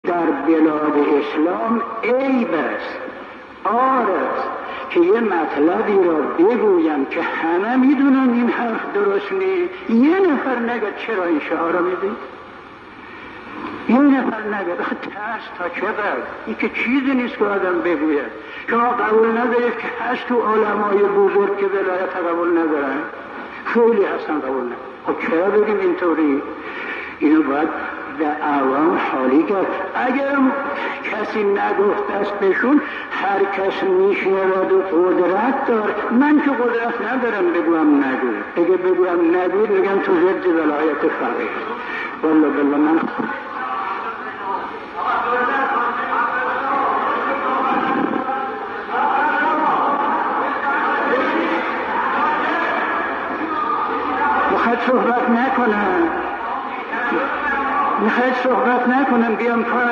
در بلاد اسلام عیب است، عار است که یه مطلبی را بگویم که همه میدونن این حرف درست نیست، یه نفر نگه چرا این شعار را میدید؟ یه نفر نگه ترس تا چقدر؟ این که چیزی نیست که آدم بگوید. شما قبول ندارید که هست تو علمای بزرگ که ولایت قبول ندارن؟ خیلی هستن قبول ندارن. خب چرا بگیم اینطوری؟ اینو باید در عوام حالی کرد. اگر کسی نگفت است بهشون، هر کس میشنود و قدرت دار. من که قدرت ندارم بگویم نگوی، اگه بگویم نگوی میگم تو ضد ولایت فقیه. والله بالله من میخواید صحبت نکنم، بیام